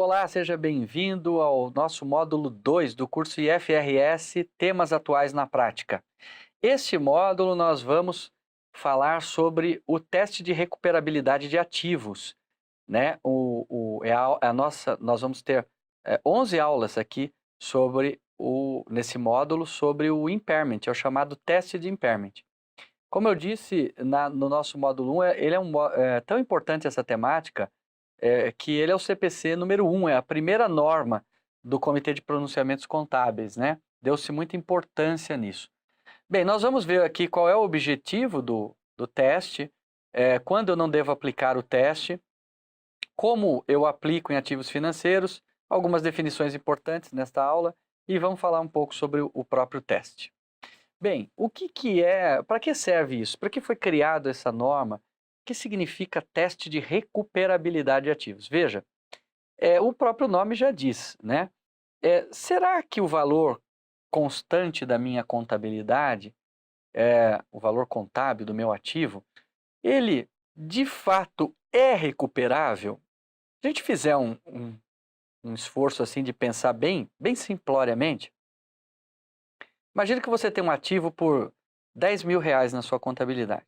Olá, seja bem-vindo ao nosso módulo 2 do curso IFRS Temas Atuais na Prática. Este módulo nós vamos falar sobre o teste de recuperabilidade de ativos, né? Nós vamos ter 11 aulas aqui nesse módulo sobre o impairment, é o chamado teste de impairment. Como eu disse no nosso módulo 1, é tão importante essa temática que ele é o CPC número 1, é a primeira norma do Comitê de Pronunciamentos Contábeis, né? Deu-se muita importância nisso. Bem, nós vamos ver aqui qual é o objetivo do teste, quando eu não devo aplicar o teste, como eu aplico em ativos financeiros, algumas definições importantes nesta aula e vamos falar um pouco sobre o próprio teste. Bem, para que serve isso? Para que foi criada essa norma? O que significa teste de recuperabilidade de ativos? Veja, o próprio nome já diz, né? Será que o valor constante da minha contabilidade, o valor contábil do meu ativo, ele de fato é recuperável? Se a gente fizer um esforço assim de pensar bem simploriamente, imagina que você tem um ativo por R$ 10.000 na sua contabilidade.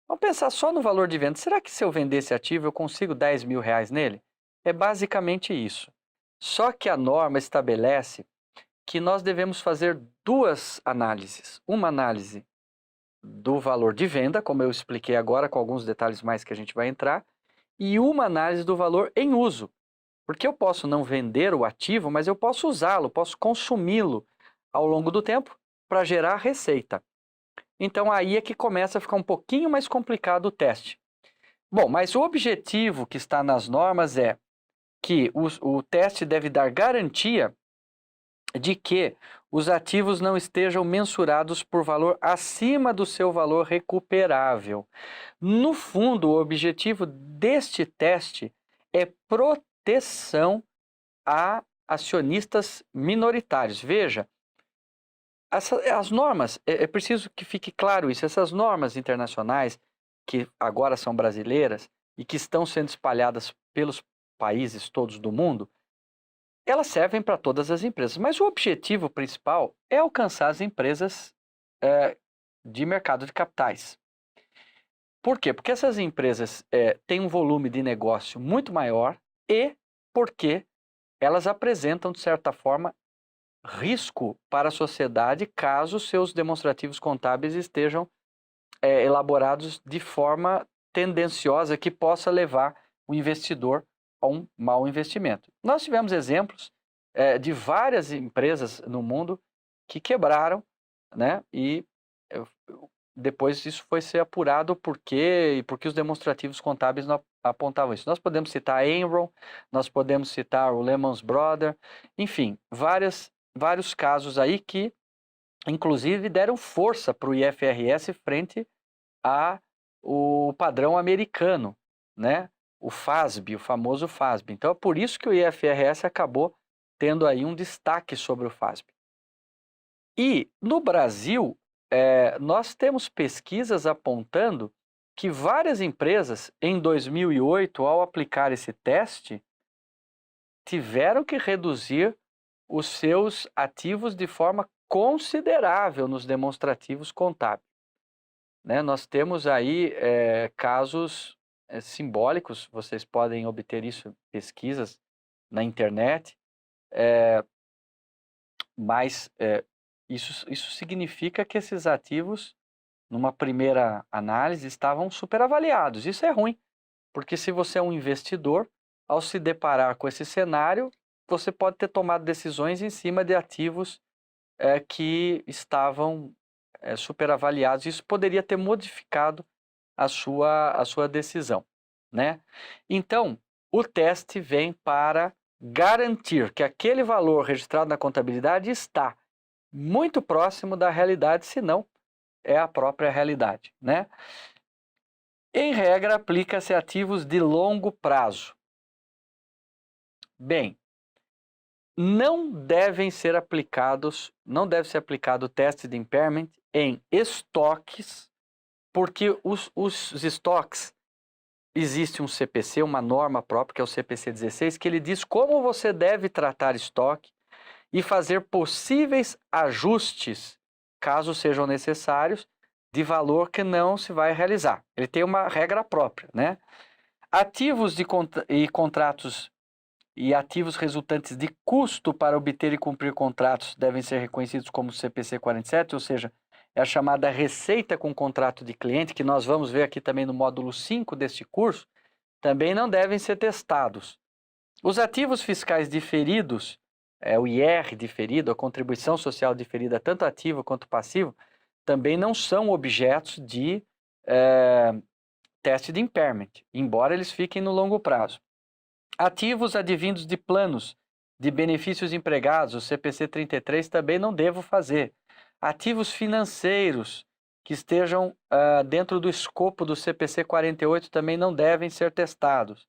Vamos pensar só no valor de venda. Será que se eu vender esse ativo eu consigo R$ 10.000 nele? É basicamente isso. Só que a norma estabelece que nós devemos fazer duas análises. Uma análise do valor de venda, como eu expliquei agora, com alguns detalhes mais que a gente vai entrar, e uma análise do valor em uso. Porque eu posso não vender o ativo, mas eu posso usá-lo, posso consumi-lo ao longo do tempo para gerar receita. Então aí é que começa a ficar um pouquinho mais complicado o teste. Bom, mas o objetivo que está nas normas é que o teste deve dar garantia de que os ativos não estejam mensurados por valor acima do seu valor recuperável. No fundo, o objetivo deste teste é proteção a acionistas minoritários. Veja, as normas, é preciso que fique claro isso, essas normas internacionais, que agora são brasileiras e que estão sendo espalhadas pelos países todos do mundo, elas servem para todas as empresas, mas o objetivo principal é alcançar as empresas de mercado de capitais. Por quê? Porque essas empresas têm um volume de negócio muito maior e porque elas apresentam, de certa forma, risco para a sociedade caso seus demonstrativos contábeis estejam elaborados de forma tendenciosa que possa levar o investidor a um mau investimento. Nós tivemos exemplos de várias empresas no mundo que quebraram, né? E depois isso foi ser apurado porque os demonstrativos contábeis não apontavam isso. Nós podemos citar a Enron, nós podemos citar o Lehman Brothers, enfim, vários casos aí que, inclusive, deram força para o IFRS frente ao padrão americano, né? O FASB, o famoso FASB. Então, é por isso que o IFRS acabou tendo aí um destaque sobre o FASB. E, no Brasil, nós temos pesquisas apontando que várias empresas, em 2008, ao aplicar esse teste, tiveram que reduzir os seus ativos de forma considerável nos demonstrativos contábeis. Né? Nós temos aí casos simbólicos, vocês podem obter isso, pesquisas na internet, mas isso significa que esses ativos, numa primeira análise, estavam superavaliados. Isso é ruim, porque se você é um investidor, ao se deparar com esse cenário, você pode ter tomado decisões em cima de ativos que estavam superavaliados. Isso poderia ter modificado a sua decisão, né? Então, o teste vem para garantir que aquele valor registrado na contabilidade está muito próximo da realidade, se não é a própria realidade, né? Em regra, aplica-se a ativos de longo prazo. Bem, não deve ser aplicado o teste de impairment em estoques, porque os estoques existe um CPC, uma norma própria, que é o CPC 16, que ele diz como você deve tratar estoque e fazer possíveis ajustes, caso sejam necessários, de valor que não se vai realizar. Ele tem uma regra própria, né? Ativos e contratos e ativos resultantes de custo para obter e cumprir contratos devem ser reconhecidos como CPC 47, ou seja, é a chamada receita com contrato de cliente, que nós vamos ver aqui também no módulo 5 deste curso, também não devem ser testados. Os ativos fiscais diferidos, o IR diferido, a contribuição social diferida, tanto ativo quanto passivo, também não são objetos de teste de impairment, embora eles fiquem no longo prazo. Ativos advindos de planos de benefícios empregados, o CPC 33, também não devo fazer. Ativos financeiros que estejam dentro do escopo do CPC 48 também não devem ser testados.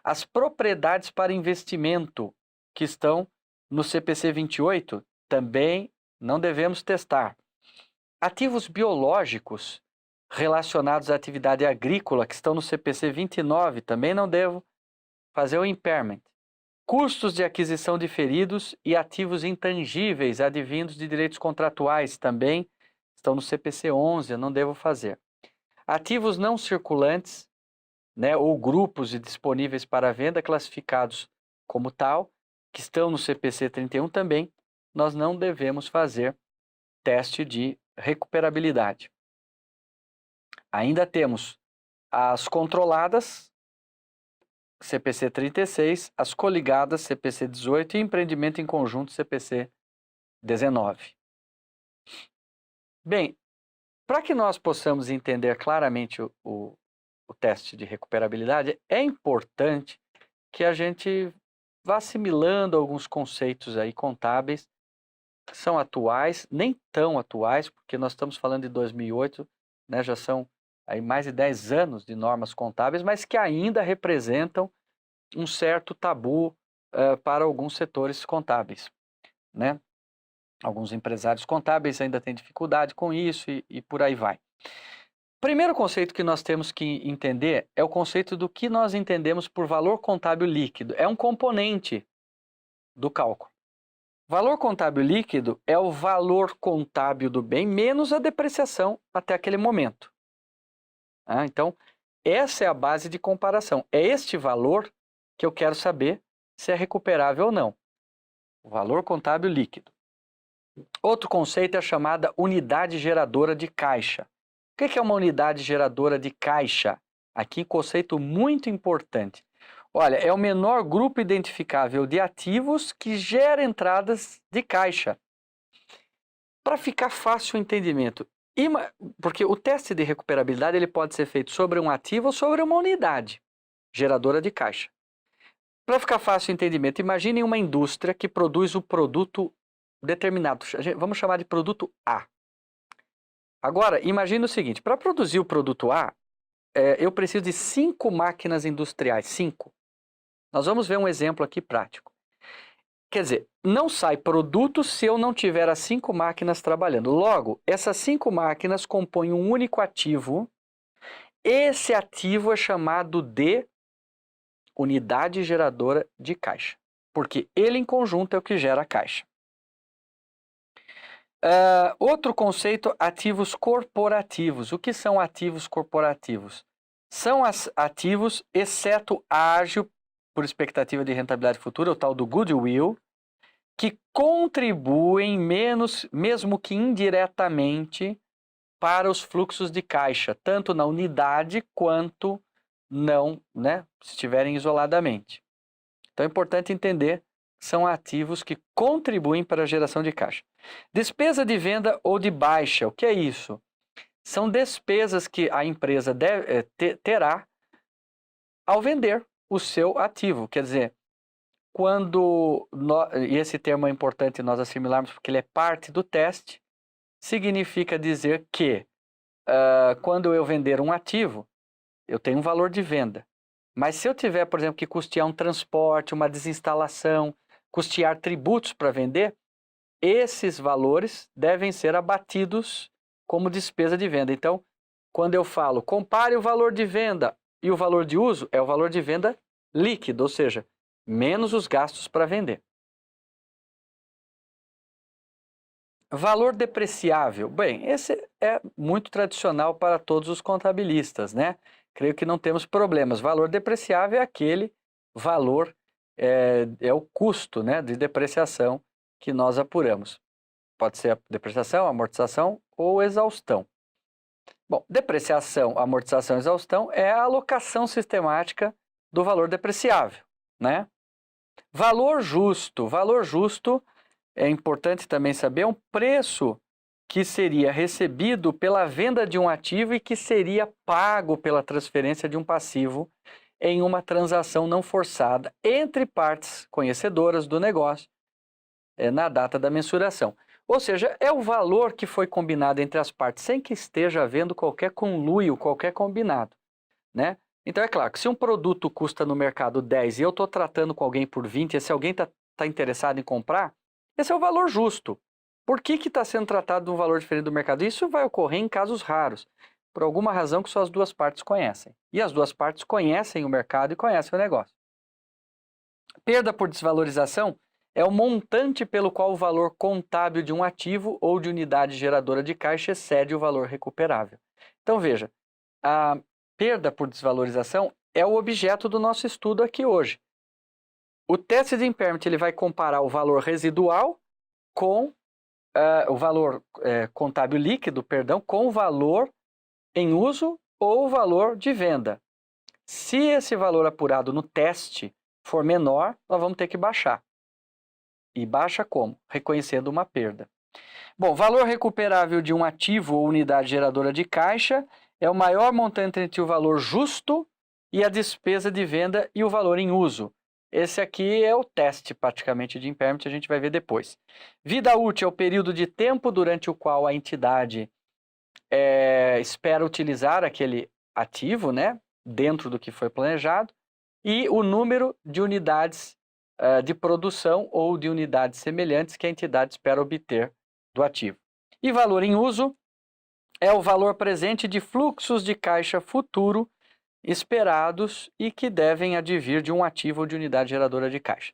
As propriedades para investimento que estão no CPC 28 também não devemos testar. Ativos biológicos relacionados à atividade agrícola que estão no CPC 29 também não devo fazer o impairment. Custos de aquisição diferidos e ativos intangíveis advindos de direitos contratuais também estão no CPC 11, eu não devo fazer. Ativos não circulantes, né, ou grupos disponíveis para venda classificados como tal, que estão no CPC 31 também, nós não devemos fazer teste de recuperabilidade. Ainda temos as controladas, CPC 36, as coligadas, CPC 18 e empreendimento em conjunto, CPC 19. Bem, para que nós possamos entender claramente o teste de recuperabilidade, é importante que a gente vá assimilando alguns conceitos aí contábeis que são atuais, nem tão atuais, porque nós estamos falando de 2008, né, já são aí mais de 10 anos de normas contábeis, mas que ainda representam um certo tabu para alguns setores contábeis, né? Alguns empresários contábeis ainda têm dificuldade com isso e por aí vai. Primeiro conceito que nós temos que entender é o conceito do que nós entendemos por valor contábil líquido. É um componente do cálculo. Valor contábil líquido é o valor contábil do bem menos a depreciação até aquele momento. Então, essa é a base de comparação. É este valor que eu quero saber se é recuperável ou não. O valor contábil líquido. Outro conceito é a chamada unidade geradora de caixa. O que é uma unidade geradora de caixa? Aqui, conceito muito importante. Olha, é o menor grupo identificável de ativos que gera entradas de caixa. Para ficar fácil o entendimento, porque o teste de recuperabilidade ele pode ser feito sobre um ativo ou sobre uma unidade geradora de caixa. Para ficar fácil o entendimento, imagine uma indústria que produz um produto determinado, vamos chamar de produto A. Agora, imagine o seguinte, para produzir o produto A, eu preciso de 5 máquinas industriais, 5. Nós vamos ver um exemplo aqui prático. Quer dizer, não sai produto se eu não tiver as 5 máquinas trabalhando. Logo, essas 5 máquinas compõem um único ativo. Esse ativo é chamado de unidade geradora de caixa, porque ele em conjunto é o que gera a caixa. Outro conceito, ativos corporativos. O que são ativos corporativos? São ativos, exceto ágio, por expectativa de rentabilidade futura, o tal do goodwill, que contribuem mesmo que indiretamente, para os fluxos de caixa, tanto na unidade quanto não, né, se estiverem isoladamente. Então é importante entender que são ativos que contribuem para a geração de caixa. Despesa de venda ou de baixa, o que é isso? São despesas que a empresa terá ao vender o seu ativo. Quer dizer, e esse termo é importante nós assimilarmos porque ele é parte do teste, significa dizer que quando eu vender um ativo, eu tenho um valor de venda. Mas se eu tiver, por exemplo, que custear um transporte, uma desinstalação, custear tributos para vender, esses valores devem ser abatidos como despesa de venda. Então, quando eu falo, compare o valor de venda e o valor de uso é o valor de venda líquido, ou seja, menos os gastos para vender. Valor depreciável. Bem, esse é muito tradicional para todos os contabilistas, né? Creio que não temos problemas. Valor depreciável é aquele valor, é o custo, né, de depreciação que nós apuramos. Pode ser a depreciação, amortização ou exaustão. Bom, depreciação, amortização e exaustão é a alocação sistemática do valor depreciável, né? Valor justo. Valor justo, é importante também saber, é um preço que seria recebido pela venda de um ativo e que seria pago pela transferência de um passivo em uma transação não forçada entre partes conhecedoras do negócio na data da mensuração. Ou seja, é o valor que foi combinado entre as partes sem que esteja havendo qualquer conluio, qualquer combinado, né? Então é claro que se um produto custa no mercado 10 e eu estou tratando com alguém por 20, e se alguém está interessado em comprar, esse é o valor justo. Por que está sendo tratado de um valor diferente do mercado? Isso vai ocorrer em casos raros, por alguma razão que só as duas partes conhecem. E as duas partes conhecem o mercado e conhecem o negócio. Perda por desvalorização é o montante pelo qual o valor contábil de um ativo ou de unidade geradora de caixa excede o valor recuperável. Então veja, a perda por desvalorização é o objeto do nosso estudo aqui hoje. O teste de impairment ele vai comparar o valor residual com o valor contábil líquido, perdão, com o valor em uso ou o valor de venda. Se esse valor apurado no teste for menor, nós vamos ter que baixar. E baixa como? Reconhecendo uma perda. Bom, valor recuperável de um ativo ou unidade geradora de caixa é o maior montante entre o valor justo e a despesa de venda e o valor em uso. Esse aqui é o teste praticamente de impairment, a gente vai ver depois. Vida útil é o período de tempo durante o qual a entidade espera utilizar aquele ativo, né, dentro do que foi planejado, e o número de unidades de produção ou de unidades semelhantes que a entidade espera obter do ativo. E valor em uso é o valor presente de fluxos de caixa futuro esperados e que devem advir de um ativo ou de unidade geradora de caixa.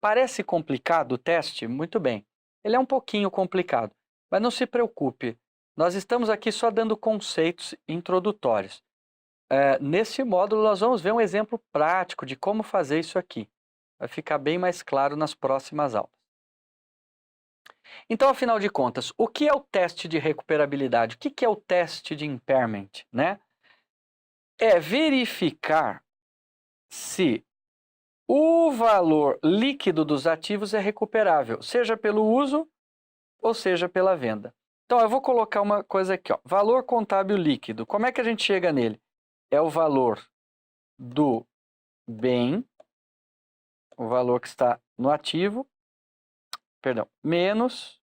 Parece complicado o teste? Muito bem. Ele é um pouquinho complicado, mas não se preocupe. Nós estamos aqui só dando conceitos introdutórios. Nesse módulo nós vamos ver um exemplo prático de como fazer isso aqui. Vai ficar bem mais claro nas próximas aulas. Então, afinal de contas, o que é o teste de recuperabilidade? O que é o teste de impairment, né? É verificar se o valor líquido dos ativos é recuperável, seja pelo uso ou seja pela venda. Então, eu vou colocar uma coisa aqui, ó, valor contábil líquido. Como é que a gente chega nele? É o valor do bem, o valor que está no ativo, perdão, menos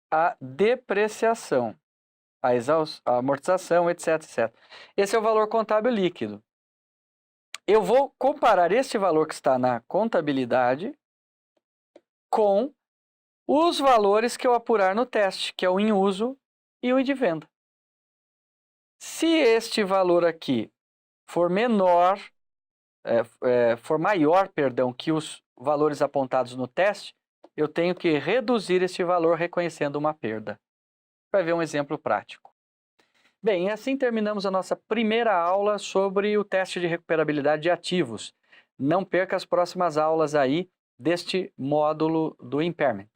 a depreciação, a amortização, etc, etc. Esse é o valor contábil líquido. Eu vou comparar esse valor que está na contabilidade com os valores que eu apurar no teste, que é o em uso e o de venda. Se este valor aqui for menor, for maior, perdão, que os valores apontados no teste, eu tenho que reduzir esse valor reconhecendo uma perda. Vai ver um exemplo prático. Bem, assim terminamos a nossa primeira aula sobre o teste de recuperabilidade de ativos. Não perca as próximas aulas aí deste módulo do impairment.